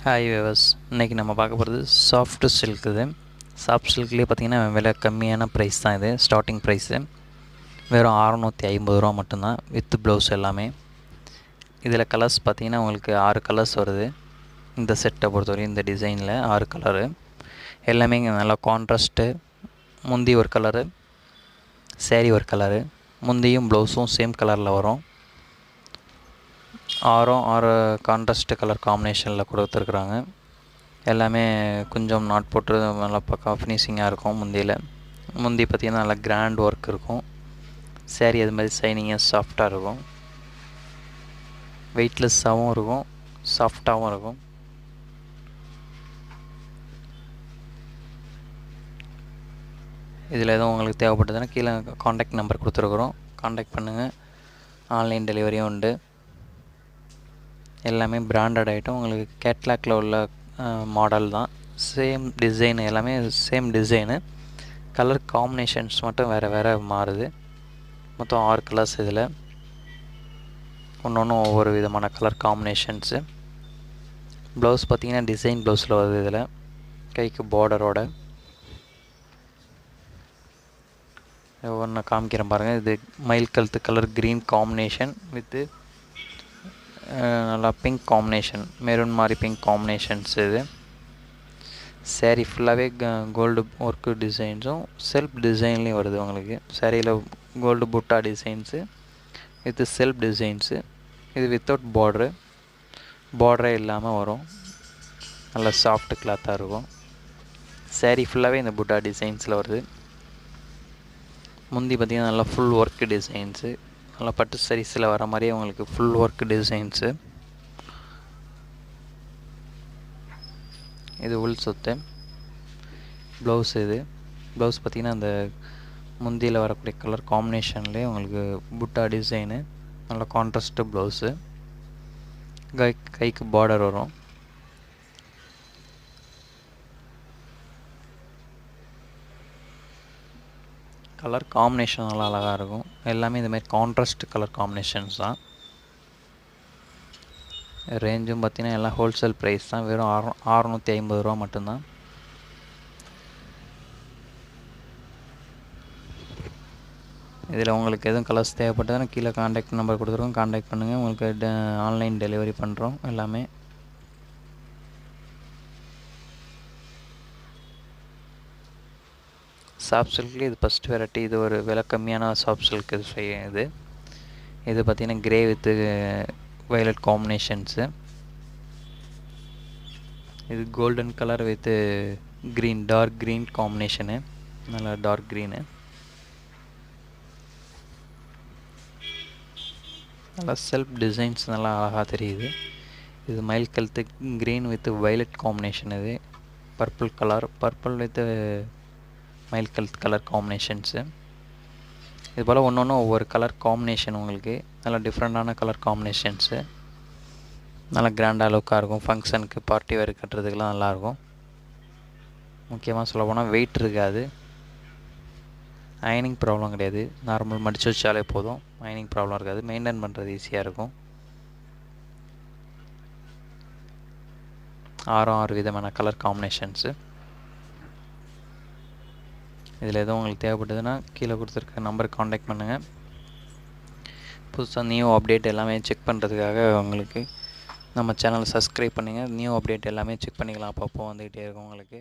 Hi viewers, இன்றைக்கி நம்ம பார்க்க போகிறது சாஃப்ட் சில்க். இது சாஃப்ட் சில்க்லேயே பார்த்திங்கன்னா விலை கம்மியான ப்ரைஸ் தான். இது ஸ்டார்டிங் ப்ரைஸு வெறும் 650 ரூபா மட்டும்தான் வித் ப்ளவுஸ் எல்லாமே. இதில் கலர்ஸ் பார்த்திங்கன்னா உங்களுக்கு 6 கலர்ஸ் வருது. இந்த செட்டை பொறுத்தவரைக்கும் இந்த டிசைனில் 6 கலரு எல்லாமே நல்லா கான்ட்ராஸ்ட்டு. முந்தி ஒரு கலரு, சேரீ ஒரு கலரு, முந்தியும் ப்ளவுஸும் சேம் கலரில் வரும். 6 கான்ட்ராஸ்ட் கலர் காம்பினேஷனில் கொடுத்துருக்குறாங்க. எல்லாமே கொஞ்சம் நாட் போட்டு நல்லா பக்கா ஃபினிஷிங்காக இருக்கும். முந்தி பார்த்திங்கன்னா நல்லா கிராண்ட் ஒர்க் இருக்கும். சேரீ அது மாதிரி ஷைனிங்காக சாஃப்டாக இருக்கும். வெயிட்லெஸ்ஸாகவும் இருக்கும், சாஃப்டாகவும் இருக்கும். இதில் எதுவும் உங்களுக்கு தேவைப்பட்டதுன்னா கீழே காண்டாக்ட் நம்பர் கொடுத்துருக்குறோம், காண்டாக்ட் பண்ணுங்கள். ஆன்லைன் டெலிவரியும் உண்டு. எல்லாமே பிராண்டட் ஐட்டம். உங்களுக்கு கேட்லாக்ல உள்ள மாடல் தான். சேம் டிசைன், எல்லாமே சேம் டிசைனு. கலர் காம்பினேஷன்ஸ் மட்டும் வேறு மாறுது. மொத்தம் 6 கலர்ஸ். இதில் ஒன்று ஒவ்வொரு விதமான கலர் காம்பினேஷன்ஸு. ப்ளவுஸ் பார்த்திங்கன்னா டிசைன் ப்ளவுஸில் வருது. இதில் கைக்கு பார்டரோட ஒவ்வொன்று காமிக்கிறேன் பாருங்கள். இது மயில் கழுத்து கலர் க்ரீன் காம்பினேஷன் வித்து நல்லா பிங்க் காம்பினேஷன், மெரூன் மாதிரி பிங்க் காம்பினேஷன்ஸ். இது சேரீ ஃபுல்லாகவே கோல்டு ஒர்க்கு டிசைன்ஸும் செல்ஃப் டிசைன்லேயும் வருது. உங்களுக்கு சேரீயில் கோல்டு புட்டா டிசைன்ஸு வித் செல்ஃப் டிசைன்ஸு. இது வித்தவுட் பார்டரே இல்லாமல் வரும். நல்லா சாஃப்ட் கிளாத்தாக இருக்கும். சேரீ ஃபுல்லாகவே இந்த புட்டா டிசைன்ஸில் வருது. முந்தி பார்த்திங்கன்னா நல்லா ஃபுல் ஒர்க் டிசைன்ஸு, நல்லா பட்டு சாரீஸில் வர மாதிரியே உங்களுக்கு ஃபுல் ஒர்க் டிசைன்ஸு. இது உள் சொத்து. ப்ளவுஸ் இது ப்ளவுஸ் பார்த்திங்கன்னா அந்த முந்தியில் வரக்கூடிய கலர் காம்பினேஷன்லேயே உங்களுக்கு புட்டா டிசைனு, நல்லா கான்ட்ராஸ்ட்டு ப்ளவுஸு. கைக்கு பார்டர் வரும். கலர் காம்பினேஷன் நல்லா அழகாக இருக்கும். எல்லாமே இதுமாதிரி கான்ட்ராஸ்ட் கலர் காம்பினேஷன்ஸ் தான். ரேஞ்சும் பார்த்திங்கன்னா எல்லாம் ஹோல்சேல் ப்ரைஸ் தான். வெறும் 650 ரூபா மட்டும்தான். இதில் உங்களுக்கு எதுவும் கலர்ஸ் தேவைப்பட்டதுன்னா கீழே காண்டாக்ட் நம்பர் கொடுத்துருக்கோம், காண்டாக்ட் பண்ணுங்கள். உங்களுக்கு ஆன்லைன் டெலிவரி பண்ணுறோம். எல்லாமே சாஃப்ட் சில்க்லேயே இது ஃபஸ்ட் வெரைட்டி. இது ஒரு விலை கம்மியான சாஃப்ட் சில்க். இது பார்த்திங்கன்னா கிரே வித்து வயலட் காம்பினேஷன்ஸு. இது golden colour with green, dark green combination, நல்லா டார்க் க்ரீனு. நல்லா செல்ஃப் டிசைன்ஸ் நல்லா அழகாக தெரியுது. இது மயில் கழுத்து க்ரீன் வித் வயலட் காம்பினேஷன். இது பர்பிள் வித் மயில் கழுத்து கலர் காம்பினேஷன்ஸு. இது போல் ஒன்று ஒவ்வொரு கலர் காம்பினேஷன் உங்களுக்கு நல்லா டிஃப்ரெண்ட்டான கலர் காம்பினேஷன்ஸு. நல்லா கிராண்டாக லுக்காக இருக்கும். ஃபங்க்ஷனுக்கு பார்ட்டி வேர் கட்டுறதுக்கெலாம் நல்லாயிருக்கும். முக்கியமாக சொல்ல போனால் வெயிட் இருக்காது. அயனிங் ப்ராப்ளம் கிடையாது. நார்மல் மடித்து வச்சாலே போதும், அயனிங் ப்ராப்ளம் இருக்காது. மெயின்டைன் பண்ணுறது ஈஸியாக இருக்கும். 6 விதமான கலர் காம்பினேஷன்ஸு. இதில் எதுவும் உங்களுக்கு தேவைப்பட்டதுன்னா கீழே கொடுத்துருக்க நம்பருக்கு காண்டாக்ட் பண்ணுங்கள். புதுசாக நியூ அப்டேட் எல்லாமே செக் பண்ணுறதுக்காக உங்களுக்கு நம்ம சேனலை சப்ஸ்கிரைப் பண்ணுங்கள். நியூ அப்டேட் எல்லாமே செக் பண்ணிக்கலாம். அப்பப்போ வந்துக்கிட்டே இருக்கும் உங்களுக்கு.